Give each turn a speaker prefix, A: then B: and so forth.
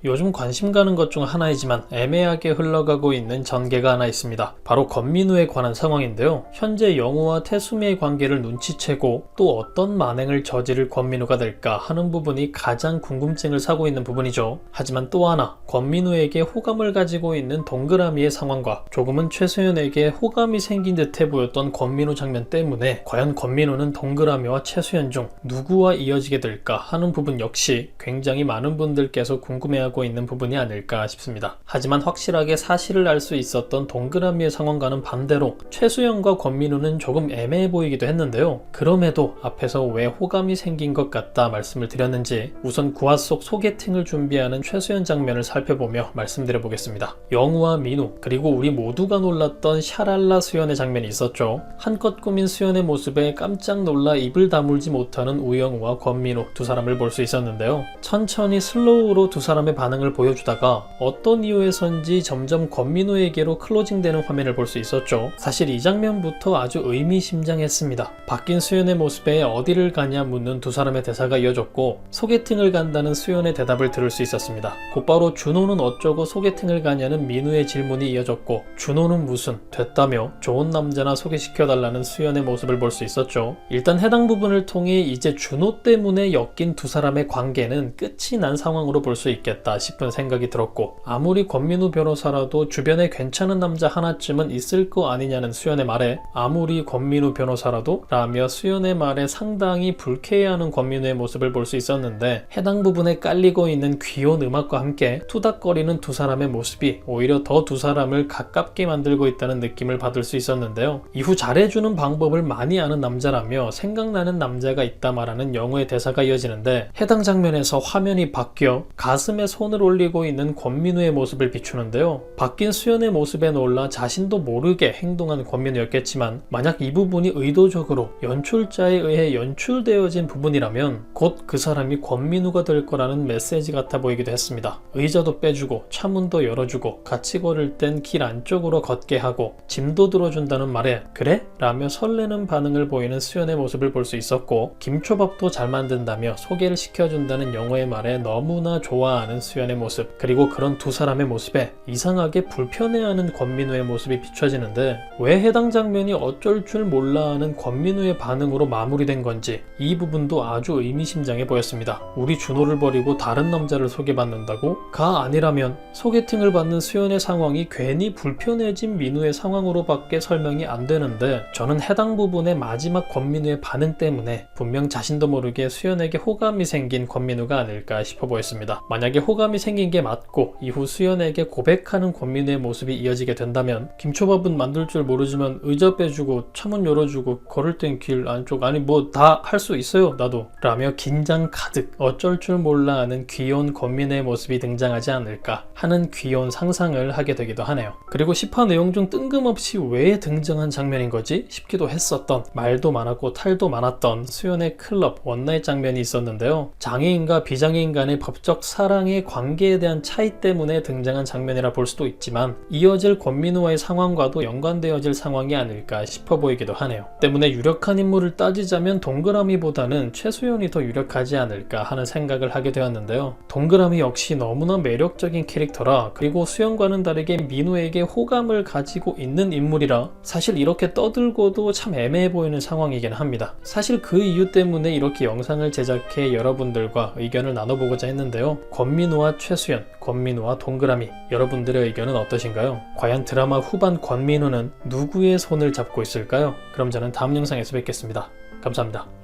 A: 요즘 관심 가는 것 중 하나이지만 애매하게 흘러가고 있는 전개가 하나 있습니다. 바로 권민우에 관한 상황인데요. 현재 영우와 태수미의 관계를 눈치채고 또 어떤 만행을 저지를 권민우가 될까 하는 부분이 가장 궁금증을 사고 있는 부분이죠. 하지만 또 하나, 권민우에게 호감을 가지고 있는 동그라미의 상황과 조금은 최수연에게 호감이 생긴 듯해 보였던 권민우 장면 때문에 과연 권민우는 동그라미와 최수연 중 누구와 이어지게 될까 하는 부분 역시 굉장히 많은 분들께서 궁금해하고 있는 부분이 아닐까 싶습니다. 하지만 확실하게 사실을 알 수 있었던 동그라미의 상황과는 반대로 최수연과 권민우는 조금 애매해 보이기도 했는데요. 그럼에도 앞에서 왜 호감이 생긴 것 같다 말씀을 드렸는지 우선 구화 속 소개팅을 준비하는 최수연 장면을 살펴보며 말씀드려 보겠습니다. 영우와 민우 그리고 우리 모두가 놀랐던 샤랄라 수연의 장면이 있었죠. 한껏 꾸민 수연의 모습에 깜짝 놀라 입을 다물지 못하는 우영우와 권민우 두 사람을 볼 수 있었는데요. 천천히 슬로우로 두 사람의 반응을 보여주다가 어떤 이유에선지 점점 권민우에게로 클로징되는 화면을 볼 수 있었죠. 사실 이 장면부터 아주 의미심장했습니다. 바뀐 수연의 모습에 어디를 가냐 묻는 두 사람의 대사가 이어졌고 소개팅을 간다는 수연의 대답을 들을 수 있었습니다. 곧바로 준호는 어쩌고 소개팅을 가냐는 민우의 질문이 이어졌고 준호는 무슨 됐다며 좋은 남자나 소개시켜달라는 수연의 모습을 볼 수 있었죠. 일단 해당 부분을 통해 이제 준호 때문에 엮인 두 사람의 관계는 끝이 난 상황으로 볼 수 있겠다 싶은 생각이 들었고 아무리 권민우 변호사라도 주변에 괜찮은 남자 하나쯤은 있을 거 아니냐는 수연의 말에 아무리 권민우 변호사라도 라며 수연의 말에 상당히 불쾌해하는 권민우의 모습을 볼 수 있었는데 해당 부분에 깔리고 있는 귀여운 음악과 함께 투닥거리는 두 사람의 모습이 오히려 더 두 사람을 가깝게 만들고 있다는 느낌을 받을 수 있었는데요. 이후 잘해주는 방법을 많이 아는 남자라며 생각나는 남자가 있다 말하는 영우의 대사가 이어지는데 해당 장면에서 화면이 바뀌어 가슴에 손을 올리고 있는 권민우의 모습을 비추는데요. 바뀐 수연의 모습에 놀라 자신도 모르게 행동한 권민우였겠지만 만약 이 부분이 의도적으로 연출자에 의해 연출되어진 부분이라면 곧 그 사람이 권민우가 될 거라는 메시지 같아 보이기도 했습니다. 의자도 빼주고 차문도 열어주고 같이 걸을 땐 길 안쪽으로 걷게 하고 짐도 들어준다는 말에 그래? 라며 설레는 반응을 보이는 수연의 모습을 볼 수 있었고 김초밥도 잘 만든다며 소개를 시켜준다는 영어의 말에 너무나 좋아하는 수연의 모습 그리고 그런 두 사람의 모습에 이상하게 불편해하는 권민우의 모습이 비춰지는데 왜 해당 장면이 어쩔 줄 몰라 하는 권민우의 반응으로 마무리된 건지 이 부분도 아주 의미심장해 보였습니다. 우리 준호를 버리고 다른 남자를 소개받는다고? 가 아니라면 소개팅을 받는 수연의 상황이 괜히 불편해진 민우의 상황으로밖에 설명이 안 되는데 저는 해당 부분의 마지막 권민우의 반응 때문에 분명 자신도 모르게 수연에게 호감이 생긴 권민우가 아닐까 싶어 보였습니다. 만약에 호감이 생긴 게 맞고 이후 수연에게 고백하는 권민우의 모습이 이어지게 된다면 김초밥은 만들 줄 모르지만 의자 빼주고 차문 열어주고 걸을 땐 길 안쪽 아니 뭐 다 할 수 있어요 나도 라며 긴장 가득 어쩔 줄 몰라 하는 귀여운 권민우의 모습이 등장하지 않을까 하는 귀여운 상상을 하게 되기도 하네요. 그리고 10화 내용 중 뜬금없이 왜 등장한 장면인 거지 싶기도 했었던 말도 많았고 탈도 많았던 수연의 클럽 원나잇 장면이 있었는데요. 장애인과 비장애인 간의 법적 사랑의 관계에 대한 차이 때문에 등장한 장면이라 볼 수도 있지만 이어질 권민우와의 상황과도 연관되어질 상황이 아닐까 싶어 보이기도 하네요. 때문에 유력한 인물을 따지자면 동그라미보다는 최수연이 더 유력하지 않을까 하는 생각을 하게 되었는데요. 동그라미 역시 너무나 매력적인 캐릭터라 그리고 수연과는 다르게 민우에게 호감을 가지고 있는 인물이라 사실 이렇게 떠들고도 참 애매해 보이는 상황이긴 합니다. 사실 그 이유 때문에 이렇게 영상을 제작해 여러분들과 의견을 나눠보고자 했는데요. 권민우와 최수연, 권민우와 동그라미 여러분들의 의견은 어떠신가요? 과연 드라마 후반 권민우는 누구의 손을 잡고 있을까요? 그럼 저는 다음 영상에서 뵙겠습니다. 감사합니다.